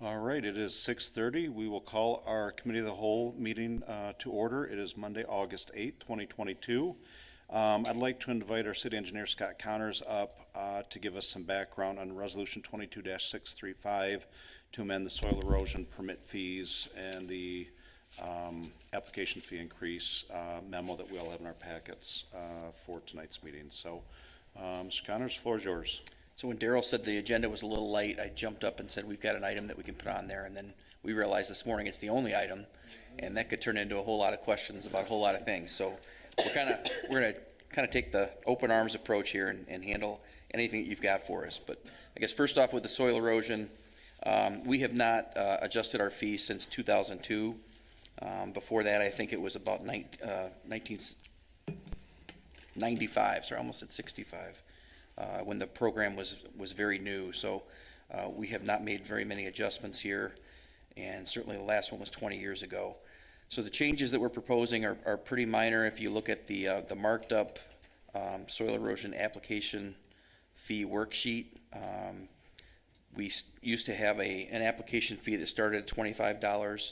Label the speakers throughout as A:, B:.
A: All right, it is 6:30. We will call our Committee of the Whole meeting to order. It is Monday, August 8th, 2022. I'd like to invite our City Engineer Scott Connors up to give us some background on Resolution 22-635 to amend the soil erosion permit fees and the application fee increase memo that we all have in our packets for tonight's meeting. So, Mr. Connors, the floor is yours.
B: So when Daryl said the agenda was a little light, I jumped up and said we've got an item that we can put on there, and then we realized this morning it's the only item, and that could turn into a whole lot of questions about a whole lot of things. So we're going to kind of take the open arms approach here and handle anything that you've got for us. But I guess first off with the soil erosion, we have not adjusted our fees since 2002. Before that, I think it was about 1995, so almost at 65. When the program was very new. So we have not made very many adjustments here, and certainly the last one was 20 years ago. So the changes that we're proposing are pretty minor. If you look at the marked up soil erosion application fee worksheet, we used to have an application fee that started at $25,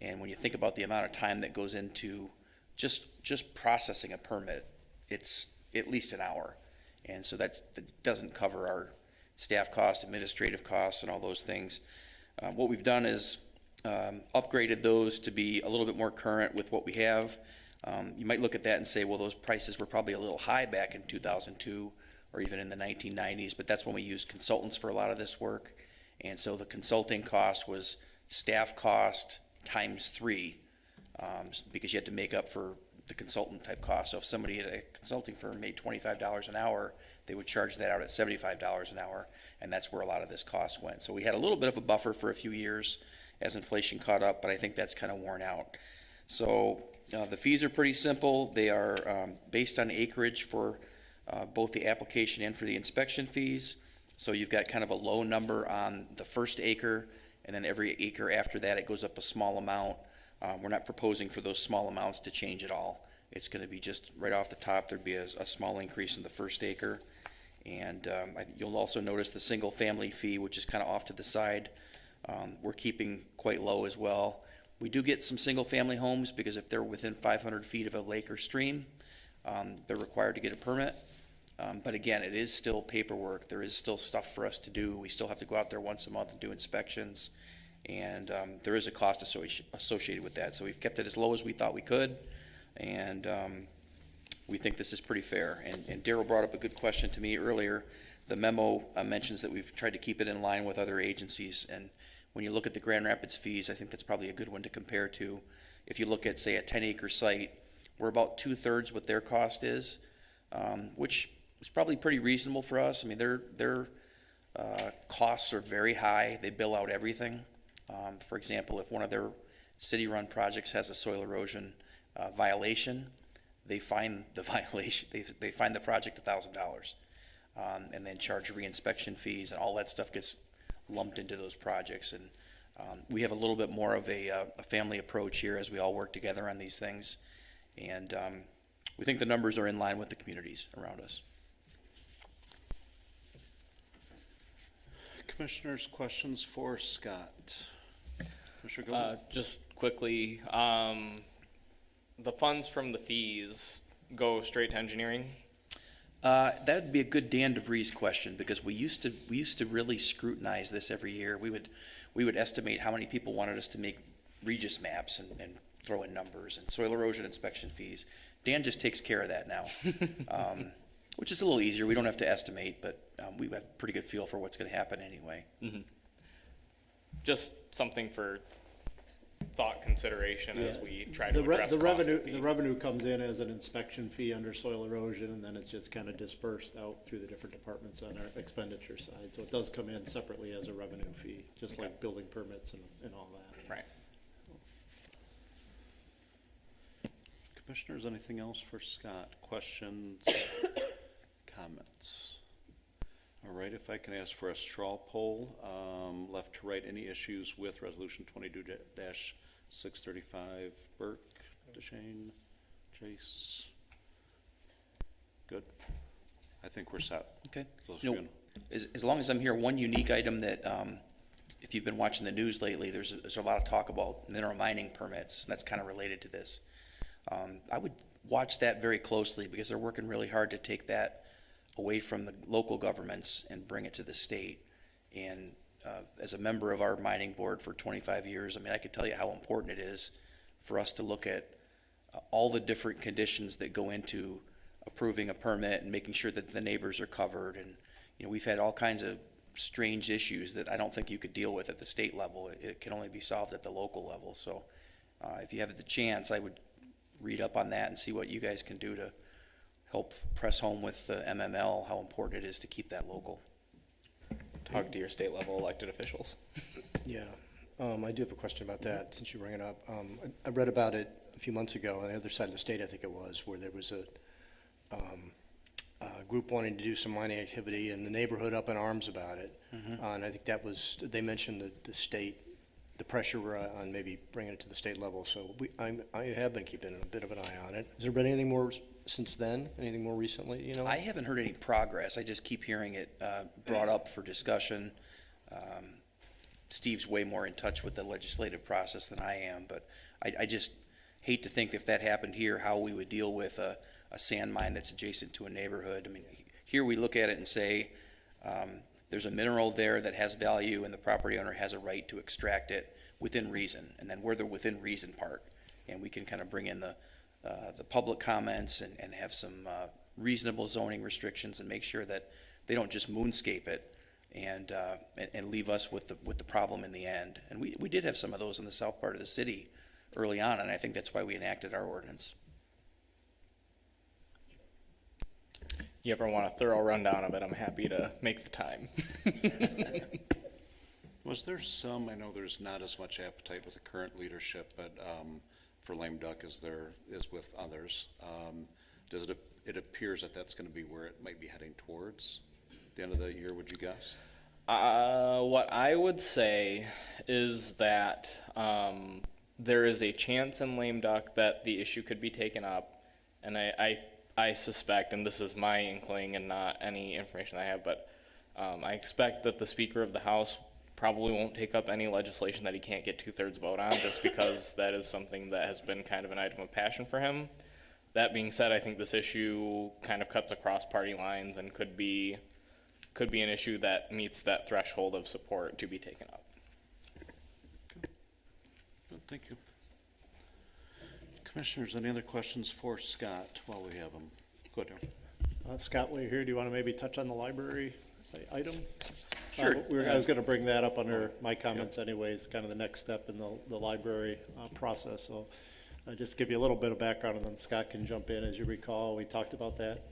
B: and when you think about the amount of time that goes into just processing a permit, it's at least an hour. And so that doesn't cover our staff costs, administrative costs, and all those things. What we've done is upgraded those to be a little bit more current with what we have. You might look at that and say, well, those prices were probably a little high back in 2002 or even in the 1990s, but that's when we used consultants for a lot of this work. And so the consulting cost was staff cost times 3 because you had to make up for the consultant type cost. So if somebody at a consulting firm made $25 an hour, they would charge that out at $75 an hour, and that's where a lot of this cost went. So we had a little bit of a buffer for a few years as inflation caught up, but I think that's kind of worn out. So the fees are pretty simple. They are based on acreage for both the application and for the inspection fees. So you've got kind of a low number on the first acre, and then every acre after that it goes up a small amount. We're not proposing for those small amounts to change at all. It's going to be just right off the top. There'd be a small increase in the first acre. And you'll also notice the single family fee, which is kind of off to the side. We're keeping quite low as well. We do get some single family homes because if they're within 500 feet of a lake or stream, they're required to get a permit. But again, it is still paperwork. There is still stuff for us to do. We still have to go out there once a month and do inspections. And there is a cost associated with that. So we've kept it as low as we thought we could, and we think this is pretty fair. And Daryl brought up a good question to me earlier. The memo mentions that we've tried to keep it in line with other agencies, and when you look at the Grand Rapids fees, I think that's probably a good one to compare to. If you look at, say, a 10-acre site, we're about 2/3 what their cost is, which is probably pretty reasonable for us. I mean, their costs are very high. They bill out everything. For example, if one of their city-run projects has a soil erosion violation, they fine the violation. They fine the project $1,000, and then charge reinspection fees, and all that stuff gets lumped into those projects. And we have a little bit more of a family approach here as we all work together on these things, and we think the numbers are in line with the communities around us.
A: Commissioners, questions for Scott?
C: Just quickly, the funds from the fees go straight to engineering?
B: That'd be a good Dan DeVries question, because we used to really scrutinize this every year. We would estimate how many people wanted us to make Regis maps and throw in numbers and soil erosion inspection fees. Dan just takes care of that now, which is a little easier. We don't have to estimate, but we have a pretty good feel for what's going to happen anyway.
C: Mm-hmm. Just something for thought consideration as we try to address
D: the revenue comes in as an inspection fee under soil erosion, and then it's just kind of dispersed out through the different departments on our expenditure side. So it does come in separately as a revenue fee, just like building permits and all that.
C: Right.
A: Commissioners, anything else for Scott? Questions, comments? All right, if I can ask for a straw poll, left to right, any issues with Resolution 22-635? Burke, DeShane, Chase? Good. I think we're set.
B: Okay. As long as I'm here, one unique item that if you've been watching the news lately, there's a lot of talk about mineral mining permits, and that's kind of related to this. I would watch that very closely because they're working really hard to take that away from the local governments and bring it to the state. And as a member of our mining board for 25 years, I mean, I could tell you how important it is for us to look at all the different conditions that go into approving a permit and making sure that the neighbors are covered. And, you know, we've had all kinds of strange issues that I don't think you could deal with at the state level. It can only be solved at the local level. So if you have the chance, I would read up on that and see what you guys can do to help press home with the MML how important it is to keep that local.
C: Talk to your state level elected officials.
E: Yeah, I do have a question about that, since you bring it up. I read about it a few months ago on the other side of the state, I think it was, where there was a group wanting to do some mining activity, and the neighborhood up in arms about it. And I think that was, they mentioned the state, the pressure on maybe bringing it to the state level. So I have been keeping a bit of an eye on it. Has there been anything more since then? Anything more recently, you know?
B: I haven't heard any progress. I just keep hearing it brought up for discussion. Steve's way more in touch with the legislative process than I am, but I just hate to think if that happened here, how we would deal with a sand mine that's adjacent to a neighborhood. I mean, here we look at it and say, there's a mineral there that has value and the property owner has a right to extract it within reason. And then we're the within reason part. And we can kind of bring in the public comments and have some reasonable zoning restrictions and make sure that they don't just moonscape it and leave us with the problem in the end. And we did have some of those in the south part of the city early on, and I think that's why we enacted our ordinance.
C: You ever want a thorough rundown of it, I'm happy to make the time.
A: Was there some, I know there's not as much appetite with the current leadership, but for lame duck as there is with others. It appears that that's going to be where it might be heading towards the end of the year, would you guess?
C: What I would say is that there is a chance in lame duck that the issue could be taken up, and I suspect, and this is my inkling and not any information I have, but I expect that the Speaker of the House probably won't take up any legislation that he can't get 2/3 vote on, just because that is something that has been kind of an item of passion for him. That being said, I think this issue kind of cuts across party lines and could be an issue that meets that threshold of support to be taken up.
A: Good, thank you. Commissioners, any other questions for Scott while we have him? Go ahead, Darren.
D: Scott, while you're here, do you want to maybe touch on the library item?
B: Sure.
D: I was going to bring that up under my comments anyways, kind of the next step in the library process. So I'll just give you a little bit of background and then Scott can jump in. As you recall, we talked about that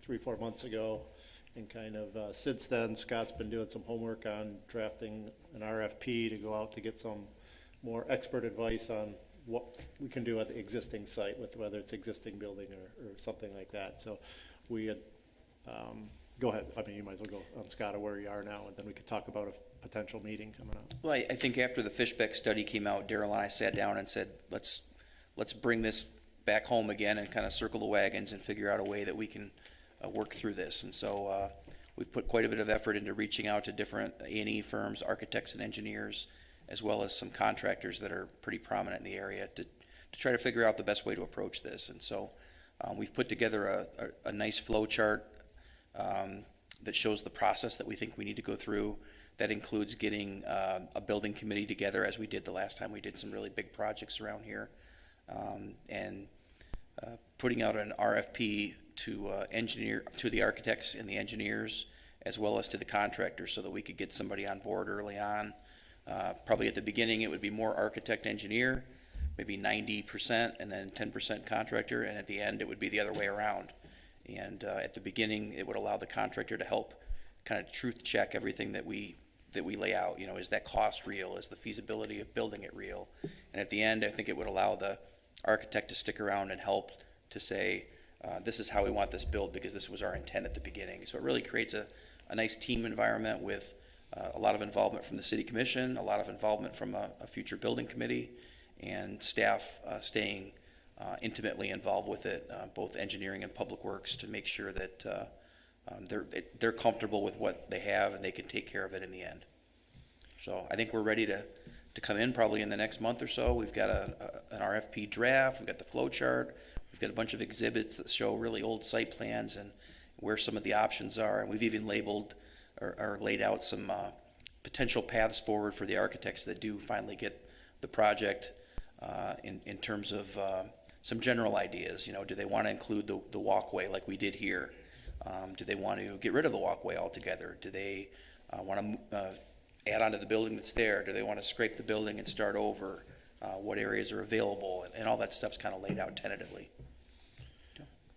D: 3-4 months ago. And kind of since then, Scott's been doing some homework on drafting an RFP to go out to get some more expert advice on what we can do at the existing site, with whether it's existing building or something like that. So we had, go ahead. I mean, you might as well go on, Scott, of where you are now, and then we could talk about a potential meeting coming up.
B: Well, I think after the Fishbeck study came out, Daryl and I sat down and said, let's bring this back home again and kind of circle the wagons and figure out a way that we can work through this. And so we've put quite a bit of effort into reaching out to different A&E firms, architects and engineers, as well as some contractors that are pretty prominent in the area to try to figure out the best way to approach this. And so we've put together a nice flow chart that shows the process that we think we need to go through. That includes getting a building committee together, as we did the last time we did some really big projects around here, and putting out an RFP to the architects and the engineers, as well as to the contractors, so that we could get somebody on board early on. Probably at the beginning it would be more architect engineer, maybe 90%, and then 10% contractor, and at the end it would be the other way around. And at the beginning it would allow the contractor to help kind of truth check everything that we lay out. Is that cost real? Is the feasibility of building it real? And at the end, I think it would allow the architect to stick around and help to say, this is how we want this built, because this was our intent at the beginning. So it really creates a nice team environment with a lot of involvement from the city commission, a lot of involvement from a future building committee, and staff staying intimately involved with it, both engineering and public works, to make sure that they're comfortable with what they have and they can take care of it in the end. So I think we're ready to come in probably in the next month or so. We've got an RFP draft, we've got the flow chart, we've got a bunch of exhibits that show really old site plans and where some of the options are. And we've even labeled or laid out some potential paths forward for the architects that do finally get the project in terms of some general ideas. You know, do they want to include the walkway like we did here? Do they want to get rid of the walkway altogether? Do they want to add on to the building that's there? Do they want to scrape the building and start over? What areas are available? And all that stuff's kind of laid out tentatively.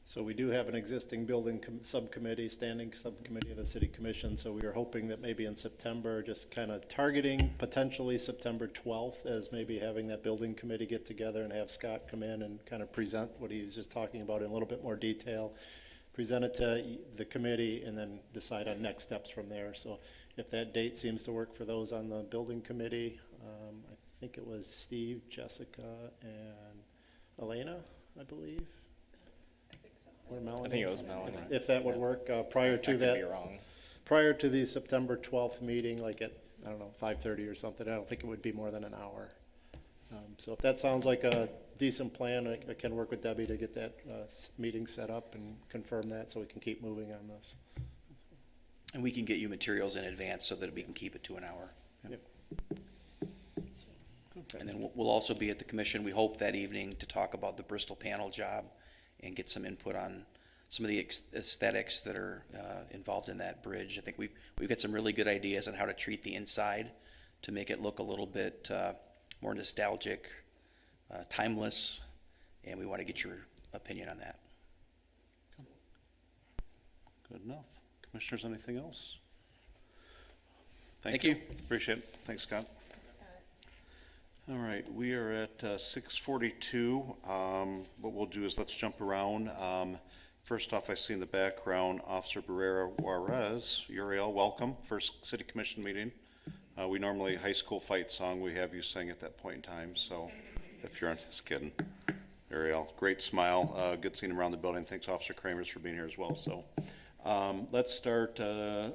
D: So we do have an existing building subcommittee, standing subcommittee of the city commission, so we are hoping that maybe in September, just kind of targeting potentially September 12th as maybe having that building committee get together and have Scott come in and kind of present what he's just talking about in a little bit more detail, present it to the committee, and then decide on next steps from there. So if that date seems to work for those on the building committee, I think it was Steve, Jessica, and Elena, I believe. Or Melanie.
C: I think it was Melanie.
D: If that would work, prior to
C: I could
D: that,
C: be wrong.
D: prior to the September 12th meeting, like at, I don't know, 5:30 or something, I don't think it would be more than an hour. So if that sounds like a decent plan, I can work with Debbie to get that meeting set up and confirm that so we can keep moving on this.
B: And we can get you materials in advance so that we can keep it to an hour.
D: Yep.
B: And then we'll also be at the commission, we hope, that evening to talk about the Bristol panel job and get some input on some of the aesthetics that are involved in that bridge. I think we've got some really good ideas on how to treat the inside to make it look a little bit more nostalgic, timeless, and we want to get your opinion on that.
A: Good enough. Commissioners, anything else?
B: Thank you.
A: Appreciate it. Thanks, Scott. All right, we are at 6:42. What we'll do is let's jump around. First off, I see in the background Officer Barrera Juarez. Uriel, welcome. First City Commission meeting. We normally, high school fight song, we have you sing at that point in time. So if you're just kidding. Uriel, great smile. Good seeing him around the building. Thanks, Officer Kramers, for being here as well. So let's start,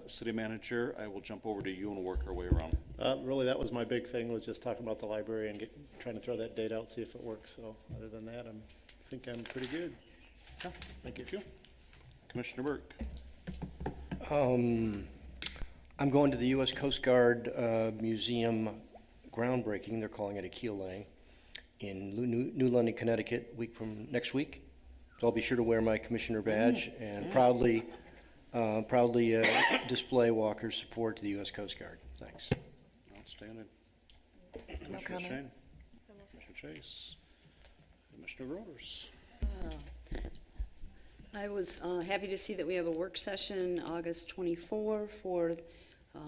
A: City Manager. I will jump over to you and we'll work our way around.
D: Really, that was my big thing, was just talking about the library and trying to throw that date out, see if it works. So other than that, I think I'm pretty good.
A: Yeah, thank you. Commissioner Burke.
E: I'm going to the U.S. Coast Guard Museum groundbreaking, they're calling it a keel laying, in New London, Connecticut, next week. So I'll be sure to wear my commissioner badge and proudly display Walker's support to the U.S. Coast Guard. Thanks.
A: Outstanding.
F: No
A: Commissioner
F: comment.
A: Shane. Commissioner Chase. Commissioner Grovers.
F: I was happy to see that we have a work session August 24 for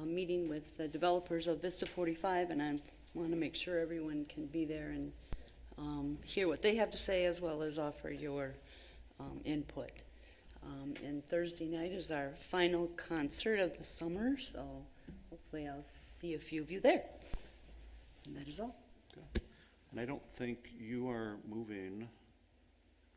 F: meeting with the developers of Vista 45, and I want to make sure everyone can be there and hear what they have to say as well as offer your input. And Thursday night is our final concert of the summer, so hopefully I'll see a few of you there. And that is all.
A: Okay. And I don't think you are moving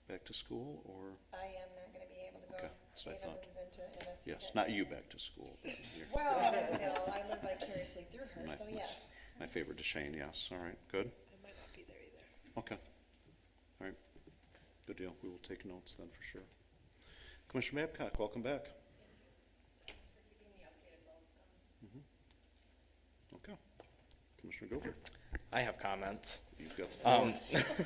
A: back to school, or?
G: I am not going to be able to go.
A: Okay, that's what I
G: Ava
A: thought.
G: moves into MSC.
A: Yes, not you back to school. But you're-
G: Well, no, I live vicariously through her,
A: my-
G: so
A: my-
G: yes.
A: My favorite to Shane, yes. All right, good.
G: I might not be there either.
A: Okay. All right. Good deal. We will take notes then for sure. Commissioner Babcock, welcome back. Okay. Commissioner Gilbert,
C: I have comments.
A: you've got the floor.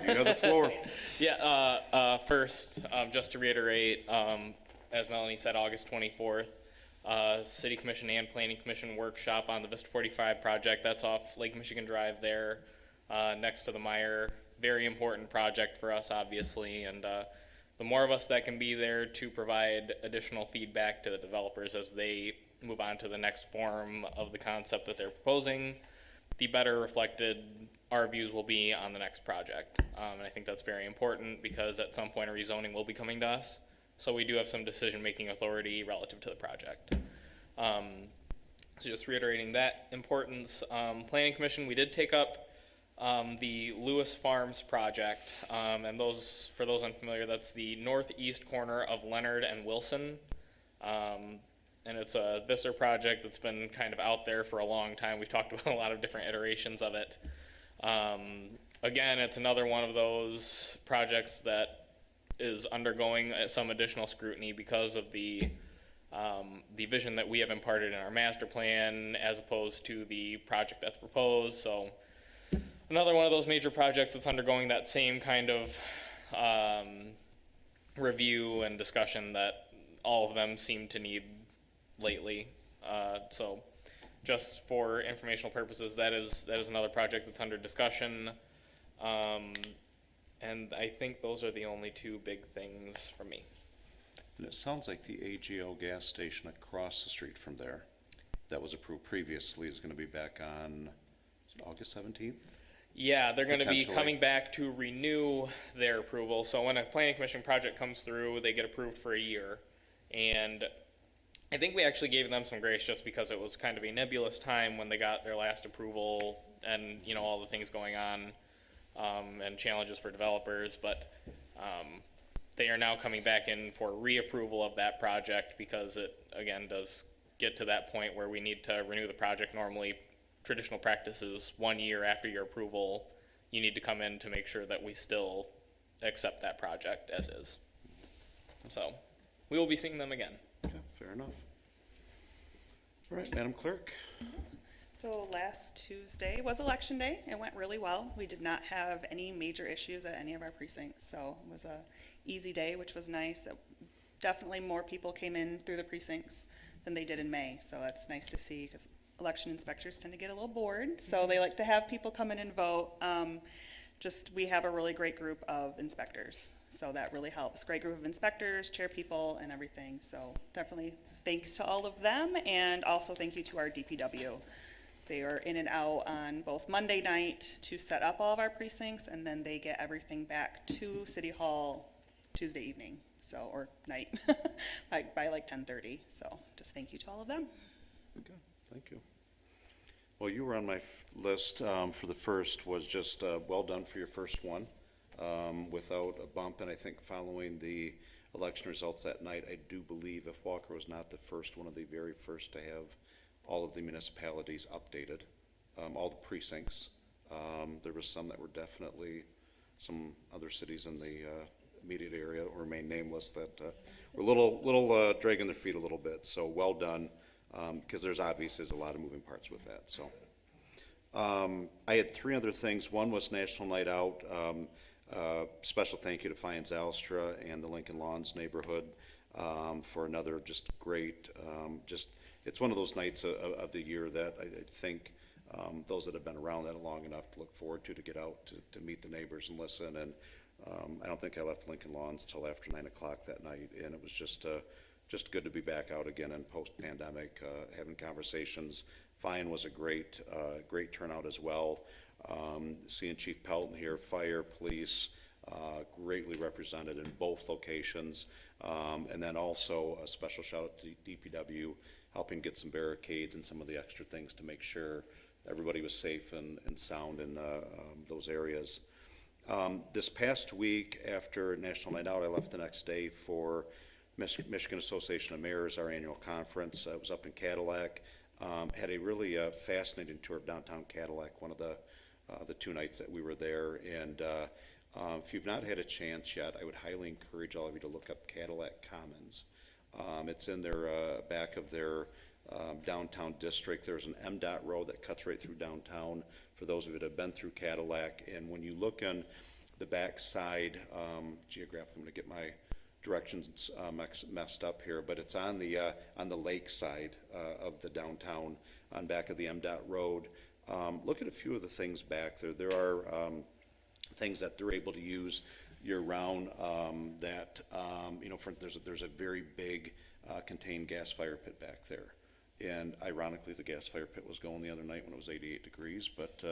A: You have the floor.
C: Yeah, first, just to reiterate, as Melanie said, August 24th, City Commission and Planning Commission workshop on the Vista 45 project. That's off Lake Michigan Drive there, next to the Meyer. Very important project for us, obviously, and the more of us that can be there to provide additional feedback to the developers as they move on to the next form of the concept that they're proposing, the better reflected our views will be on the next project. And I think that's very important because at some point a rezoning will be coming to us. So we do have some decision-making authority relative to the project. So just reiterating that importance, Planning Commission, we did take up the Lewis Farms project. And for those unfamiliar, that's the northeast corner of Leonard and Wilson. and it's a Visser project that's been kind of out there for a long time. We've talked about a lot of different iterations of it. Again, it's another one of those projects that is undergoing some additional scrutiny because of the vision that we have imparted in our master plan as opposed to the project that's proposed. So another one of those major projects that's undergoing that same kind of review and discussion that all of them seem to need lately. So just for informational purposes, that is another project that's under discussion. And I think those are the only two big things for me.
A: And it sounds like the AGO gas station across the street from there that was approved previously is gonna be back on, is it August 17th?
C: Yeah, they're going to be
A: Potentially.
C: coming back to renew their approval. So when a planning commission project comes through, they get approved for a year. And I think we actually gave them some grace just because it was kind of a nebulous time when they got their last approval and, you know, all the things going on, and challenges for developers. But they are now coming back in for reapproval of that project because it, again, does get to that point where we need to renew the project. Normally, traditional practices 1 year after your approval, you need to come in to make sure that we still accept that project as is. So we will be seeing them again.
A: Okay, fair enough. All right, Madam Clerk?
H: So last Tuesday was election day. It went really well. We did not have any major issues at any of our precincts, so it was a easy day, which was nice. Definitely more people came in through the precincts than they did in May, so that's nice to see because election inspectors tend to get a little bored, so they like to have people come in and vote. We have a really great group of inspectors, so that really helps. Great group of inspectors, chair people, and everything, so definitely thanks to all of them, and also thank you to our DPW. They are in and out on both Monday night to set up all of our precincts, and then they get everything back to City Hall Tuesday evening, so, or night, by like 10:30, so just thank you to all of them.
A: Okay, thank you. Well, you were on my list for the first, was just well done for your first one without a bump. And I think following the election results that night, I do believe if Walker was not the first, one of the very first to have all of the municipalities updated, all the precincts. There was some that were definitely, some other cities in the immediate area that remain nameless that were a little dragging their feet a little bit. So well done. Because there's obviously a lot of moving parts with that. So I had three other things. One was National Night Out. Special thank you to Fiennes Alstra and the Lincoln Lawns neighborhood for another just great, it's one of those nights of the year that I think those that have been around that long enough to look forward to get out to meet the neighbors and listen. And I don't think I left Lincoln Lawns till after 9 o'clock that night, and it was just good to be back out again in post-pandemic, having conversations. Fine was a great turnout as well. Seeing Chief Pelton here, fire, police, greatly represented in both locations. And then also a special shout out to DPW, helping get some barricades and some of the extra things to make sure everybody was safe and sound in those areas. This past week after National Night Out, I left the next day for Michigan Association of Mayors, our annual conference. I was up in Cadillac, had a really fascinating tour of downtown Cadillac, one of the 2 nights that we were there. And if you've not had a chance yet, I would highly encourage all of you to look up Cadillac Commons. It's in their back of their downtown district. There's an MDOT road that cuts right through downtown for those of you that have been through Cadillac. And when you look on the back side, geographically, I'm going to get my directions messed up here, but it's on the lake side of the downtown, on back of the MDOT road. Look at a few of the things back there. There are things that they're able to use year-round. There's a very big contained gas fire pit back there. And ironically, the gas fire pit was going the other night when it was 88 degrees, but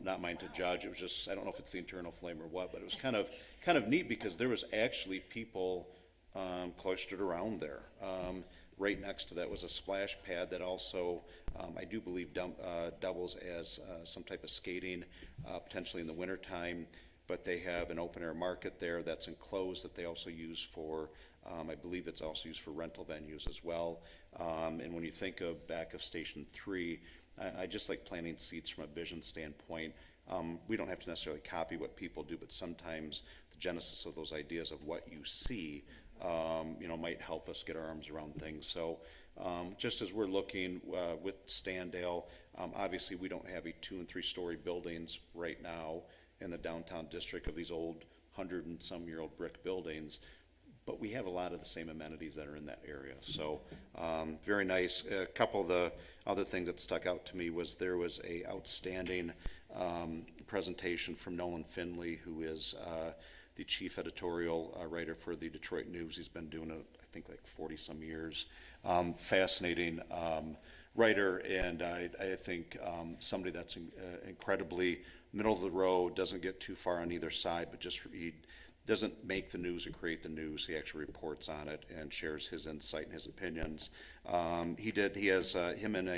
A: not mine to judge. It was just, I don't know if it's the internal flame or what, but it was kind of neat because there was actually people clustered around there. Right next to that was a splash pad that also, I do believe, doubles as some type of skating, potentially in the wintertime. but they have an open air market there that's enclosed that they also use for, I believe it's also used for rental venues as well. And when you think of back of Station 3, I just like planting seeds from a vision standpoint. We don't have to necessarily copy what people do, but sometimes the genesis of those ideas of what you see, might help us get our arms around things. So just as we're looking with Standale, obviously we don't have a 2- and 3-story buildings right now in the downtown district of these old 100-and-some-year-old brick buildings, but we have a lot of the same amenities that are in that area. So very nice. A couple of the other things that stuck out to me was there was a outstanding presentation from Nolan Finley, who is the chief editorial writer for the Detroit News. He's been doing it, I think, like 40-some years. Fascinating writer, and I think somebody that's incredibly middle of the road, doesn't get too far on either side, but just he doesn't make the news or create the news. He actually reports on it and shares his insight and his opinions. He has him and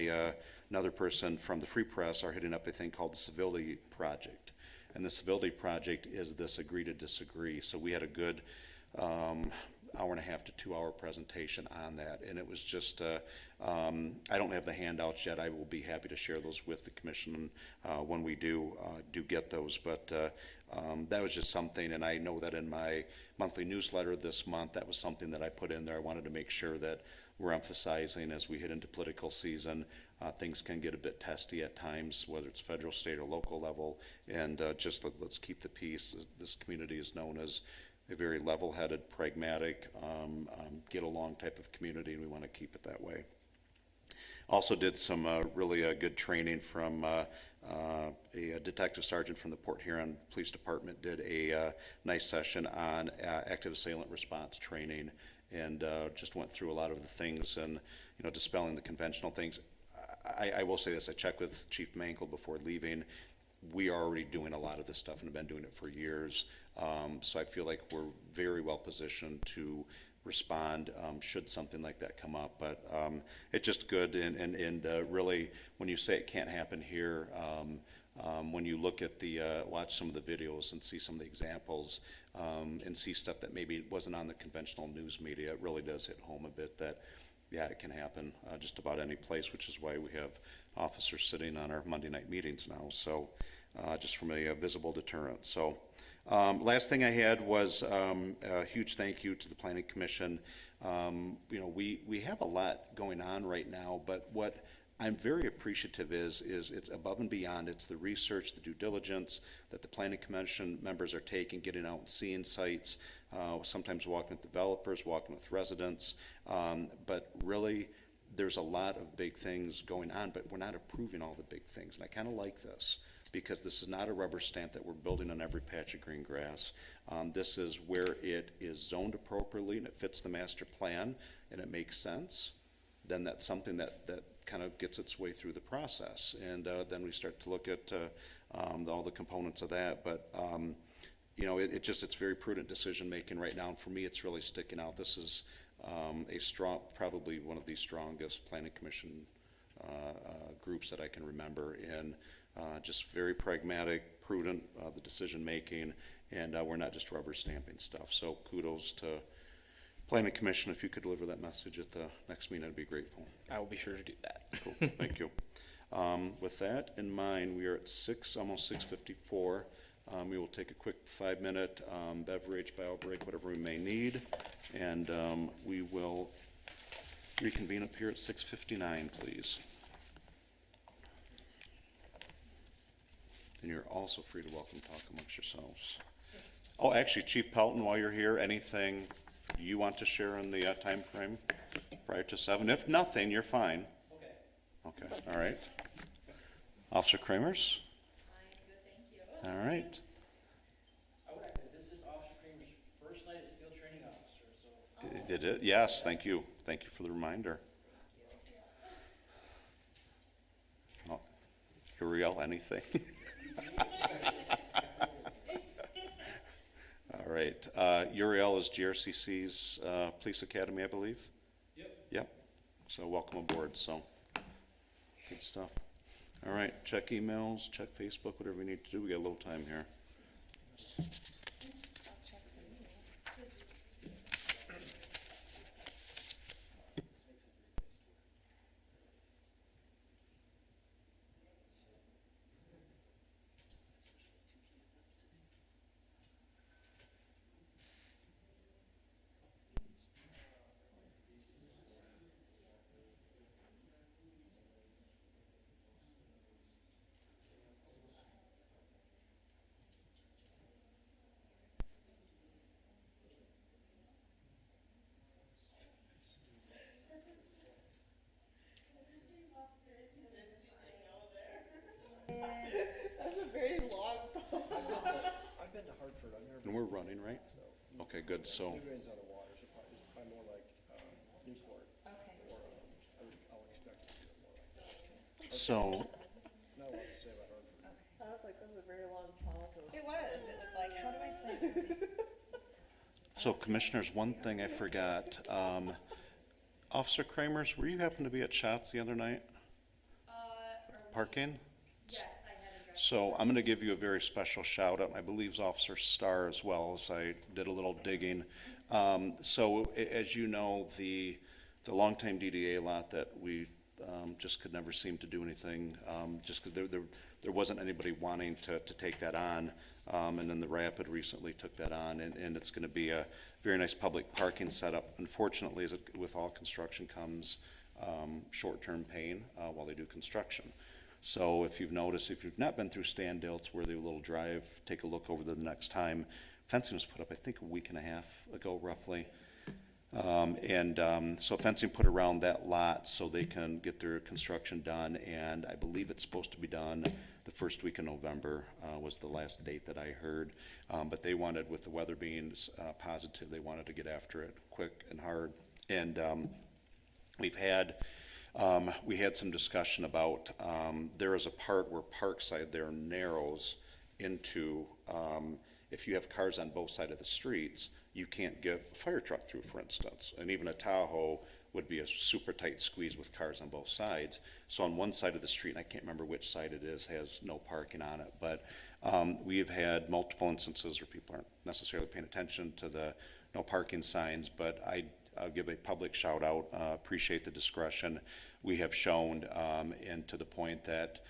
A: another person from the Free Press are hitting up a thing called the Civility Project. And the Civility Project is this agree to disagree. So we had a good hour and a half to 2-hour presentation on that. And it was just, I don't have the handouts yet. I will be happy to share those with the commission when we do get those. But that was just something, and I know that in my monthly newsletter this month, that was something that I put in there. I wanted to make sure that we're emphasizing as we hit into political season, things can get a bit testy at times, whether it's federal, state, or local level, and just let's keep the peace. This community is known as a very level-headed, pragmatic, get-along type of community, and we want to keep it that way. Also did some really good training from a detective sergeant from the Port Huron Police Department, did a nice session on active assailant response training, and just went through a lot of the things and, dispelling the conventional things. I will say this, I checked with Chief Mankel before leaving. We are already doing a lot of this stuff and have been doing it for years. So I feel like we're very well positioned to respond should something like that come up. But it's just good, and really, when you say it can't happen here, when you look at watch some of the videos and see some of the examples, and see stuff that maybe wasn't on the conventional news media, it really does hit home a bit that, yeah, it can happen just about any place, which is why we have officers sitting on our Monday night meetings now. So just from a visible deterrent. So last thing I had was a huge thank you to the Planning Commission. We have a lot going on right now, but what I'm very appreciative is it's above and beyond. It's the research, the due diligence that the Planning Commission members are taking, getting out and seeing sites, sometimes walking with developers, walking with residents, but really there's a lot of big things going on, but we're not approving all the big things, and I kind of like this, because this is not a rubber stamp that we're building on every patch of green grass. This is where it is zoned appropriately and it fits the master plan and it makes sense. Then that's something that kind of gets its way through the process, and then we start to look at all the components of that. But it's very prudent decision making right now, and for me, it's really sticking out. This is probably one of the strongest Planning Commission groups that I can remember, and just very pragmatic, prudent, the decision making, and we're not just rubber stamping stuff. So kudos to Planning Commission. If you could deliver that message at the next meeting, I'd be grateful.
C: I will be sure to do that.
A: Cool. Thank you. With that in mind, we are at almost 6:54. We will take a quick 5-minute beverage, bio break, whatever we may need, and we will reconvene up here at 6:59, please. And you're also free to welcome talk amongst yourselves. Oh, actually, Chief Pelton, while you're here, anything you want to share in the time frame prior to 7? If nothing, you're fine. Okay, all right. Officer Kramers?
I: I'm good, thank you.
A: All right.
I: This is Officer Kramer's first night as field training officer, so.
A: It is, yes, thank you. Thank you for the reminder. Oh, Uriel, anything? All right. Uriel is GRCC's Police Academy, I believe? Yep. So welcome aboard. So good stuff. All right. Check emails, check Facebook, whatever we need to do. We got a little time here.
E: I've been to Hartford, I've never
A: And we're running, right? Okay, good, so,
E: been out of water, so probably more like Newport.
G: Okay.
E: I'll expect to hear more.
A: so,
E: Not a lot to say about Hartford.
G: I was like, that was a very long pause. It was like, how do I say something?
A: so Commissioners, one thing I forgot, Officer Kramers, were you happen to be at Shots the other night? Parking?
G: Yes, I had a drive.
A: So I'm going to give you a very special shout out. I believe it's Officer Starr as well, as I did a little digging. As you know, the longtime DDA lot that we just could never seem to do anything, just because there wasn't anybody wanting to take that on. And then the Rapid recently took that on, and it's going to be a very nice public parking setup. Unfortunately, as with all construction comes short-term pain while they do construction. So if you've noticed, if you've not been through Standale, it's worthy of a little drive. Take a look over there the next time. Fencing was put up, I think, a week and a half ago, roughly. So fencing put around that lot so they can get their construction done, and I believe it's supposed to be done the first week of November was the last date that I heard. But they wanted, with the weather being positive, they wanted to get after it quick and hard. And we had some discussion about, there is a part where Parkside there narrows into, if you have cars on both sides of the streets, you can't get a fire truck through, for instance. And even a Tahoe would be a super tight squeeze with cars on both sides. So on one side of the street, and I can't remember which side it is, has no parking on it. But we've had multiple instances where people aren't necessarily paying attention to the no parking signs, but I'll give a public shout out, appreciate the discretion we have shown, and to the point that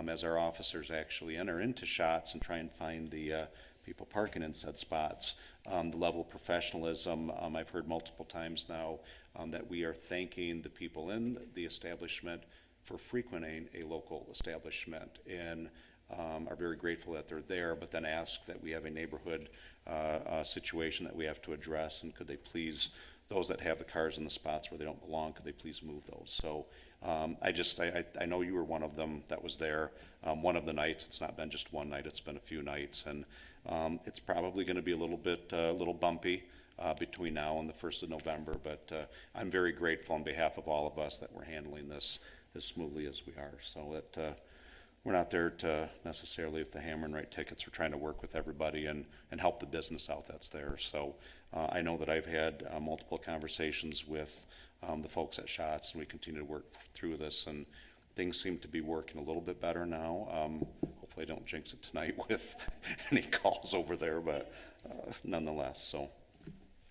A: as our officers actually enter into Shots and try and find the people parking in said spots, the level of professionalism, I've heard multiple times now that we are thanking the people in the establishment for frequenting a local establishment, and are very grateful that they're there, but then ask that we have a neighborhood situation that we have to address, and could they please, those that have the cars in the spots where they don't belong, could they please move those? So I know you were one of them that was there one of the nights. It's not been just one night, it's been a few nights, and it's probably going to be a little bumpy between now and the 1st of November, but I'm very grateful on behalf of all of us that we're handling this as smoothly as we are, so that we're not there to necessarily with the hammer and write tickets. We're trying to work with everybody and help the business out that's there. So I know that I've had multiple conversations with the folks at Shots, and we continue to work through this, and things seem to be working a little bit better now. Hopefully I don't jinx it tonight with any calls over there, but nonetheless, so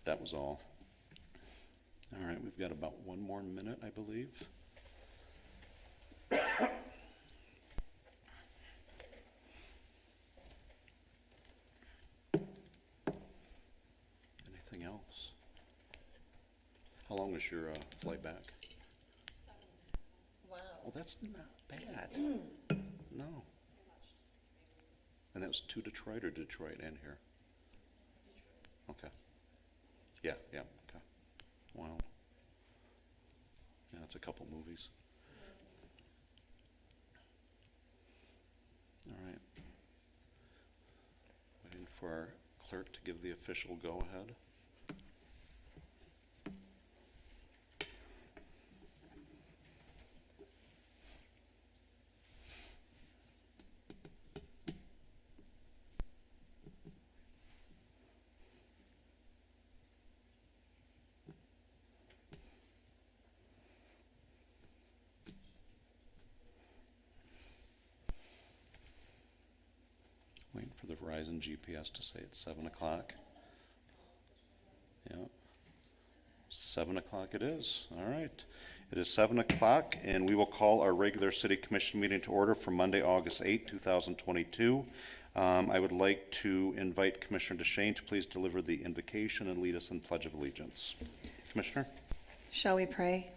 A: that was all. All right, we've got about one more minute, I believe. Anything else? How long is your flight back?
G: Wow.
A: Well, that's not bad. No. And that was to Detroit or Detroit and here? Okay. Yeah, okay. Wow. Yeah, that's a couple movies. All right. Waiting for our clerk to give the official go-ahead. Waiting for for the Verizon GPS to say it's 7 o'clock. Yeah. 7 o'clock it is. All right. It is 7 o'clock, and we will call our regular city commission meeting to order for Monday, August 8, 2022. I would like to invite Commissioner DeShane to please deliver the invocation and lead us in Pledge of Allegiance. Commissioner?
G: Shall we pray?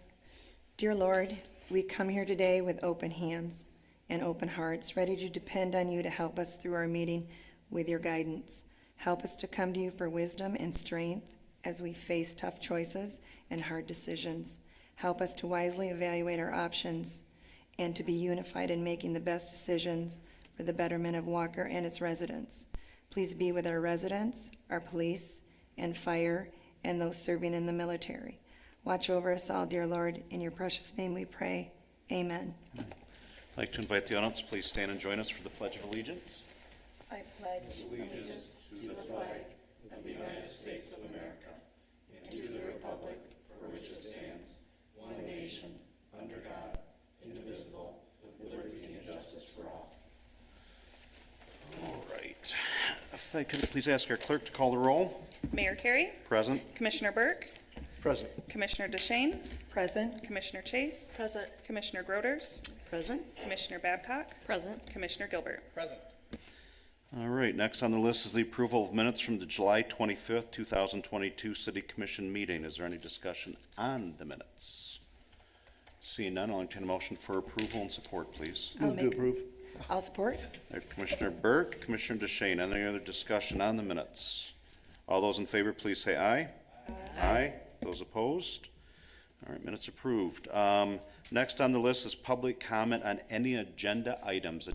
G: Dear Lord, we come here today with open hands and open hearts, ready to depend on you to help us through our meeting with your guidance. Help us to come to you for wisdom and strength as we face tough choices and hard decisions. Help us to wisely evaluate our options and to be unified in making the best decisions for the betterment of Walker and its residents. Please be with our residents, our police and fire, and those serving in the military. Watch over us all, dear Lord. In your precious name we pray. Amen.
A: I'd like to invite the audience, please stand and join us for the Pledge of Allegiance.
G: I pledge allegiance to the flag of the United States of America and to the republic for which it stands, one nation, under God, indivisible, with liberty and justice for all.
A: All right. If I could please ask our clerk to call the roll.
H: Mayor Carey,
A: Present.
H: Commissioner Burke,
E: Present.
H: Commissioner DeShane,
G: Present.
H: Commissioner Chase,
G: Present.
H: Commissioner Groders,
F: Present?
H: Commissioner Babcock,
F: Present.
H: Commissioner Gilbert.
C: Present.
A: All right, next on the list is the approval of minutes from the July 25th, 2022 City Commission meeting. Is there any discussion on the minutes? Seeing none, I'll entertain a motion for approval and support, please.
G: I'll
E: Move to
G: make-
E: approve.
G: I'll support.
A: There's Commissioner Burke, Commissioner DeShane. Any other discussion on the minutes? All those in favor, please say aye. Aye. Those opposed? All right, minutes approved. Next on the list is public comment on any agenda items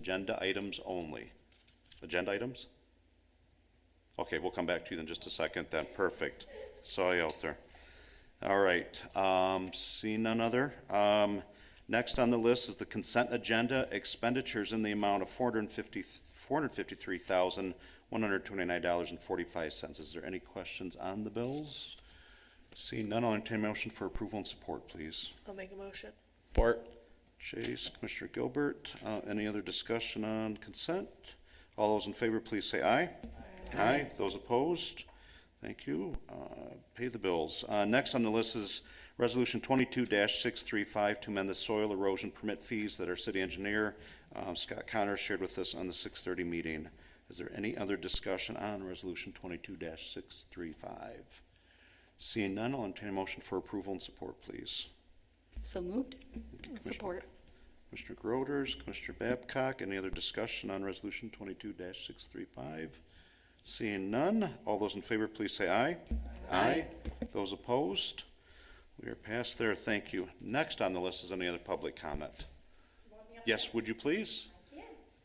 A: only. Agenda items? Okay, we'll come back to you in just a second then. Perfect. Saw you out there. All right, seeing none other. Next on the list is the consent agenda, expenditures in the amount of $453,129.45. Is there any questions on the bills? Seeing none, I'll entertain a motion for approval and support, please.
G: I'll make a motion.
C: Support.
A: Chase, Commissioner Gilbert, any other discussion on consent? All those in favor, please say aye. Aye. Those opposed? Thank you. Pay the bills. Next on the list is Resolution 22-635 to amend the soil erosion permit fees that our city engineer, Scott Connors, shared with us on the 6:30 meeting. Is there any other discussion on Resolution 22-635? Seeing none, I'll entertain a motion for approval and support, please.
F: So moved?
G: Support.
A: Commissioner Groders, Commissioner Babcock, any other discussion on Resolution 22-635? Seeing none, all those in favor, please say aye. Aye. Those opposed? We are past there, thank you. Next on the list is any other public comment? Yes, would you please?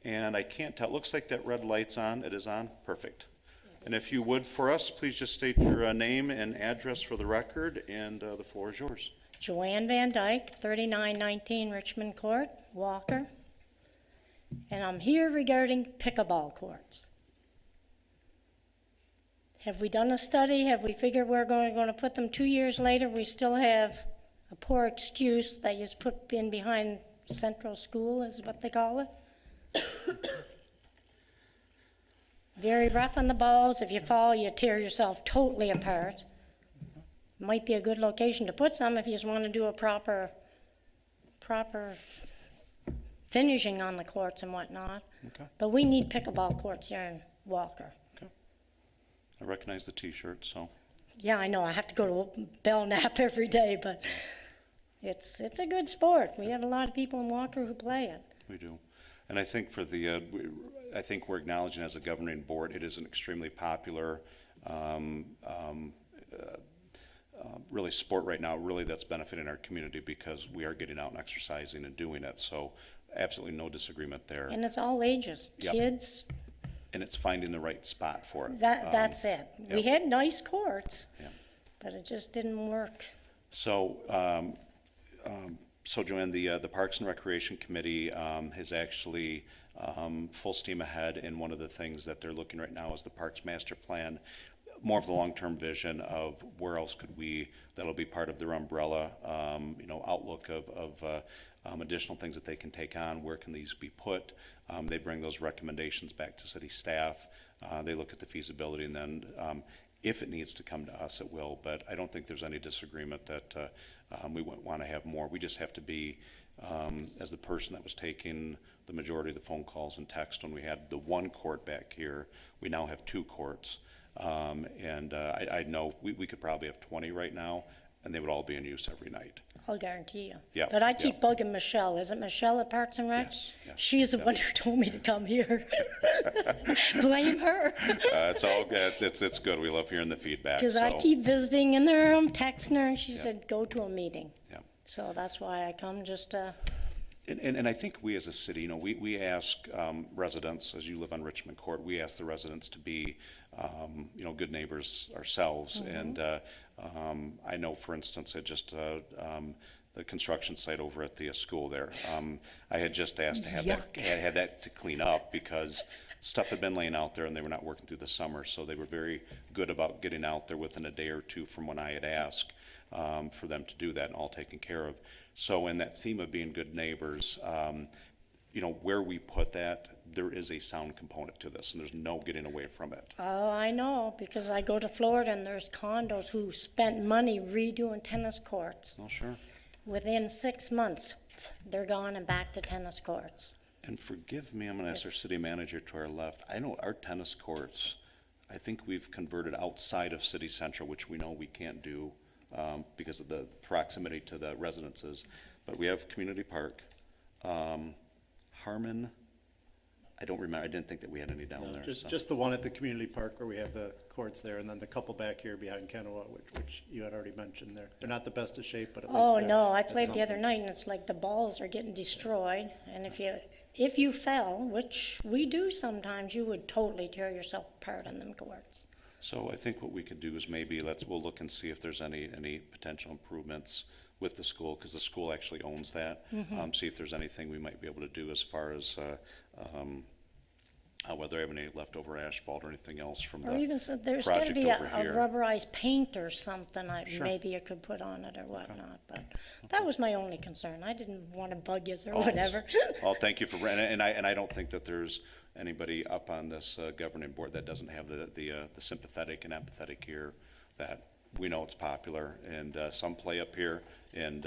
A: And I can't tell, it looks like that red light's on, it is on, perfect. And if you would for us, please just state your name and address for the record, and the floor is yours.
J: Joanne Van Dyke, 3919 Richmond Court, Walker. And I'm here regarding pickleball courts. Have we done a study? Have we figured we're going to put them 2 years later? We still have a poor excuse that you just put in behind Central School, is what they call it. Very rough on the balls. If you fall, you tear yourself totally apart. Might be a good location to put some if you just want to do a proper finishing on the courts and whatnot.
A: Okay.
J: But we need pickleball courts here in Walker.
A: I recognize the t-shirt, so.
J: Yeah, I know. I have to go to Belknap every day, but it's a good sport. We have a lot of people in Walker who play it.
A: We do. And I think for the, I think we're acknowledging as a governing board, it is an extremely popular, really sport right now, really that's benefiting our community because we are getting out and exercising and doing it. So absolutely no disagreement there.
J: And it's all ages,
A: Yep.
J: kids.
A: And it's finding the right spot for it.
J: That's it. We
A: yep.
J: had nice courts,
A: Yeah.
J: but it just didn't work.
A: So, so Joanne, the Parks and Recreation Committee has actually full steam ahead, and one of the things that they're looking right now is the Parks Master Plan. more of the long-term vision of where else could we, that'll be part of their umbrella, outlook of additional things that they can take on, where can these be put? They bring those recommendations back to city staff. They look at the feasibility, and then if it needs to come to us, it will. But I don't think there's any disagreement that we wouldn't want to have more. We just have to be, as the person that was taking the majority of the phone calls and text when we had the one court back here, we now have 2 courts. I know we could probably have 20 right now, and they would all be in use every night.
J: I'll guarantee you.
A: Yeah,
J: But I
A: yeah.
J: keep bugging Michelle. Is it Michelle at Parks and Rec?
A: Yes, yes,
J: She's the one who told me to come here. Blame her.
A: It's all good. It's good. We love hearing the feedback.
J: Because I
A: so,
J: keep visiting in there, I'm texting her, and she said, go to a meeting.
A: Yeah.
J: So that's why I come, just to,
A: And I think we as a city, we ask residents, as you live on Richmond Court, we ask the residents to be, good neighbors ourselves. And I know, for instance, the construction site over at the school there, I had just asked to have had that to clean up because stuff had been laying out there and they were not working through the summer. So they were very good about getting out there within a day or two from when I had asked for them to do that, and all taken care of. So in that theme of being good neighbors, where we put that, there is a sound component to this, and there's no getting away from it.
J: oh, I know, because I go to Florida and there's condos who spent money redoing tennis courts.
A: Oh, sure.
J: Within 6 months, they're gone and back to tennis courts.
A: And forgive me, I'm going to ask our city manager to our left. I know our tennis courts, I think we've converted outside of City Central, which we know we can't do because of the proximity to the residences. But we have Community Park, Harmon. I don't remember. I didn't think that we had any down there. so.
D: Just the one at the community park where we have the courts there, and then the couple back here behind Kenowa, which you had already mentioned there. They're not the best of shape, but at least
J: Oh,
D: they're
J: no, I
D: at
J: played the other
D: something.
J: night and it's like the balls are getting destroyed. And if you fell, which we do sometimes, you would totally tear yourself apart on them courts.
A: So I think what we could do is maybe we'll look and see if there's any potential improvements with the school, because the school actually owns that. See if there's anything we might be able to do as far as whether they have any leftover asphalt or anything else from
J: Or
A: the
J: even, so there's gotta
A: project
J: be a
A: over here.
J: rubberized paint or something,
A: Sure.
J: maybe you could put on it or whatnot, but that was my only concern. I didn't wanna bug you or
A: Oh,
J: whatever.
A: Well, thank you for, and I don't think that there's anybody up on this governing board that doesn't have the sympathetic and empathetic ear, that we know it's popular, and some play up here, and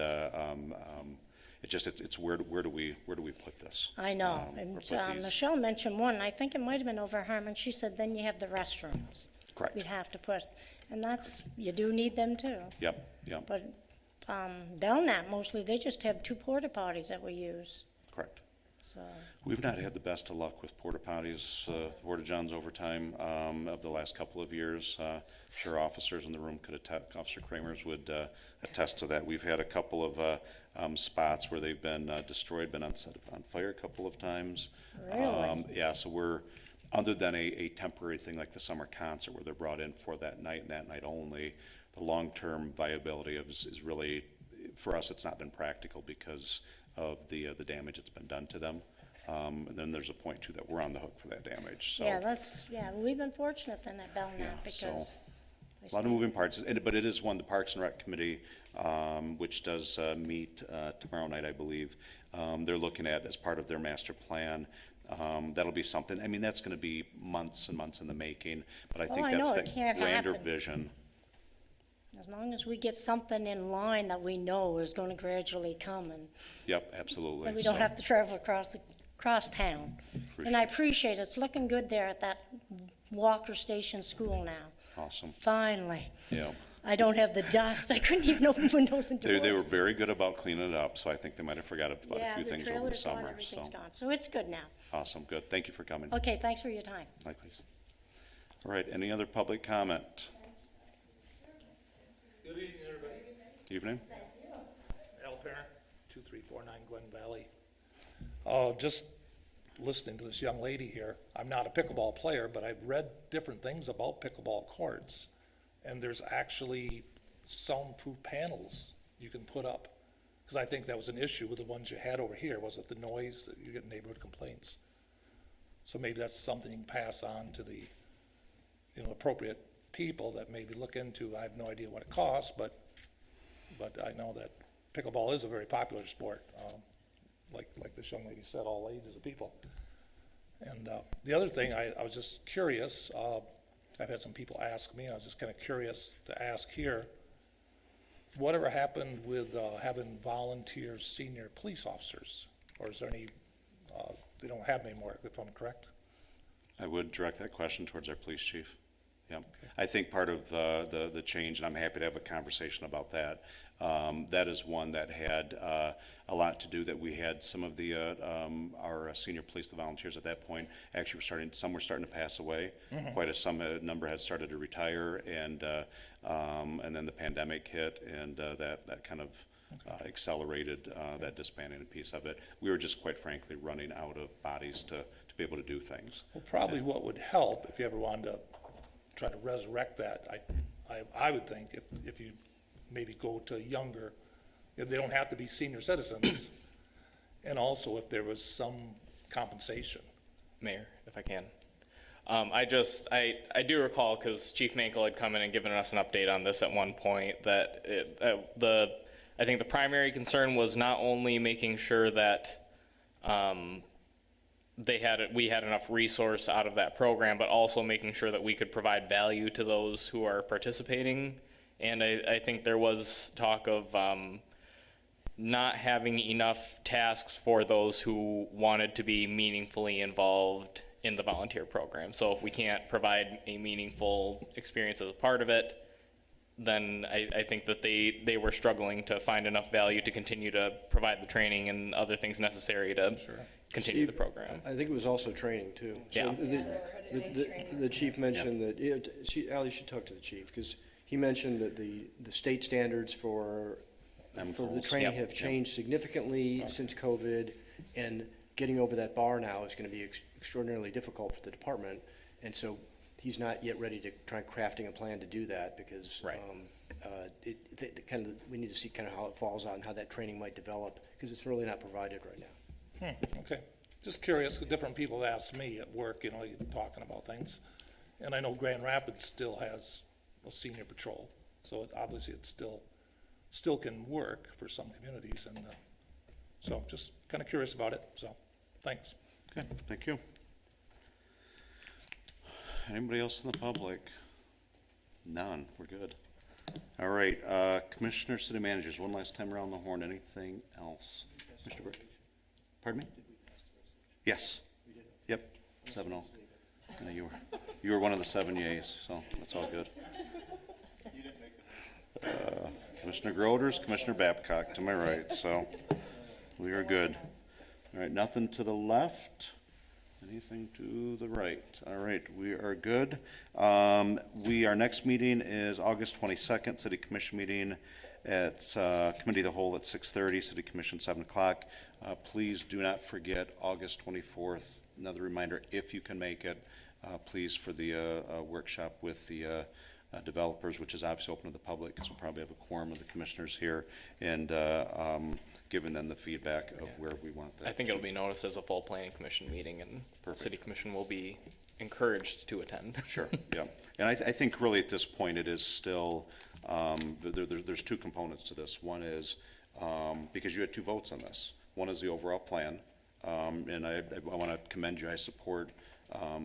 A: it's where do we put this?
J: I know,
A: Or
J: and
A: put these-
J: Michelle mentioned one, I think it might have been over Harmon, she said, then you have the restrooms.
A: Correct.
J: We'd have to put, and you do need them too.
A: Yep.
J: But Belknap mostly, they just have 2 porta potties that we use,
A: Correct.
J: so.
A: We've not had the best of luck with porta potties, porta johns over time of the last couple of years. Sure, officers in the room could attest, Officer Kramers would attest to that. We've had a couple of spots where they've been destroyed, been on fire a couple of times.
J: Really?
A: Yeah, so we're, other than a temporary thing like the summer concert where they're brought in for that night and that night only, the long-term viability is really, for us, it's not been practical because of the damage that's been done to them. And then there's a point too that we're on the hook for that damage, so.
J: Yeah, we've been fortunate then at Belknap
A: Yeah, so,
J: because.
A: A lot of moving parts, but it is one, the Parks and Rec Committee, which does meet tomorrow night, I believe. They're looking at, as part of their master plan, that'll be something, I mean, that's gonna be months and months in the making, but I think
J: I
A: that's
J: know, it
A: that
J: can't
A: grander
J: happen.
A: vision.
J: As long as we get something in line that we know is gonna gradually come and
A: Yep, absolutely.
J: that we don't
A: So,
J: have to travel across town. And I appreciate it. It's looking good there at that Walker Station School now.
A: Awesome,
J: Finally.
A: yeah.
J: I don't have the dust. I couldn't even open windows and doors.
A: They were very good about cleaning it up, so I think they might have forgot about a
J: Yeah,
A: few
J: the
A: things over the
J: trailer's gone,
A: summer, so.
J: everything's gone. So it's good now.
A: Awesome, good, thank you for coming.
J: Okay, thanks for your time.
A: Likewise. All right, any other public comment?
K: Good evening, everybody.
A: Evening?
K: Al Parent, 2349 Glen Valley. Just listening to this young lady here, I'm not a pickleball player, but I've read different things about pickleball courts. And there's actually soundproof panels you can put up. Because I think that was an issue with the ones you had over here, was it the noise that you get neighborhood complaints? So maybe that's something you can pass on to the, appropriate people that maybe look into, I have no idea what it costs, but I know that pickleball is a very popular sport. Like this young lady said, all ages of people. And the other thing, I was just curious, I've had some people ask me, I was just kind of curious to ask here, whatever happened with having volunteer senior police officers? Or is there any, they don't have any more, if I'm correct?
A: I would direct that question towards our police chief. Yeah, I think part of the change, and I'm happy to have a conversation about that, that is one that had a lot to do that we had some of the, our senior police, the volunteers at that point, actually some were starting to pass away. Quite a number had started to retire, and then the pandemic hit, and that kind of accelerated that disbanding piece of it. We were just quite frankly running out of bodies to be able to do things.
K: Well, probably what would help, if you ever wanted to try to resurrect that, I would think if you maybe go to younger, if they don't have to be senior citizens, and also if there was some compensation.
C: Mayor, if I can. I do recall, because Chief Mankel had come in and given us an update on this at one point, that I think the primary concern was not only making sure that we had enough resource out of that program, but also making sure that we could provide value to those who are participating. And I think there was talk of not having enough tasks for those who wanted to be meaningfully involved in the volunteer program. So if we can't provide a meaningful experience as a part of it, then I think that they were struggling to find enough value to continue to provide the training and other things necessary to continue the program.
E: I think it was also training too. So the chief mentioned that, Ali should talk to the chief, because he mentioned that the state standards for the training have changed significantly since COVID, and getting over that bar now is going to be extraordinarily difficult for the department. And so he's not yet ready to try crafting a plan to do that, because we need to see kind of how it falls out and how that training might develop, because it's really not provided right now.
K: Okay, just curious, because different people ask me at work, you're talking about things. And I know Grand Rapids still has a senior patrol, so obviously it still can work for some communities, and so just kind of curious about it, so thanks.
A: Okay, thank you. Anybody else in the public? None, we're good. All right, Commissioner, City Managers, one last time around the horn, anything else? Mr. Burke? Pardon me? Yes. Yep, 7-0. You were one of the 7 yeas, so that's all good. Commissioner Groders, Commissioner Babcock to my right, so we are good. All right, nothing to the left. Anything to the right? All right, we are good. Our next meeting is August 22nd, City Commission meeting at Committee of the Whole at 6:30, City Commission 7 o'clock. Please do not forget August 24th. Another reminder, if you can make it, please, for the workshop with the developers, which is obviously open to the public, because we'll probably have a quorum of the commissioners here, and giving them the feedback of where we want that.
C: I think it'll be noticed as a full planning commission meeting, and the City Commission will be encouraged to attend.
A: Sure, yeah. And I think really at this point it is still, there's two components to this. One is, because you had 2 votes on this. One is the overall plan, and I want to commend you. I support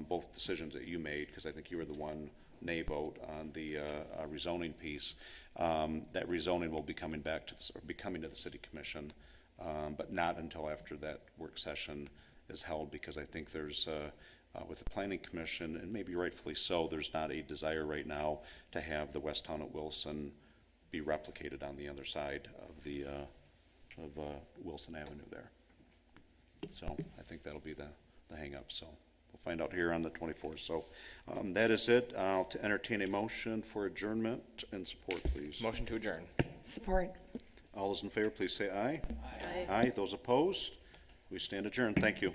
A: both decisions that you made, because I think you were the one nay vote on the rezoning piece. That rezoning will be coming back to coming to the City Commission, but not until after that work session is held, because I think there's with the Planning Commission, and maybe rightfully so, there's not a desire right now to have the West Town at Wilson be replicated on the other side of the Wilson Avenue there. So I think that'll be the hang up. So we'll find out here on the 24th. So that is it. I'll entertain a motion for adjournment and support, please.
C: Motion to adjourn.
G: Support.
A: All those in favor, please say aye.
F: Aye.
A: Aye. Those opposed? We stand adjourned. Thank you.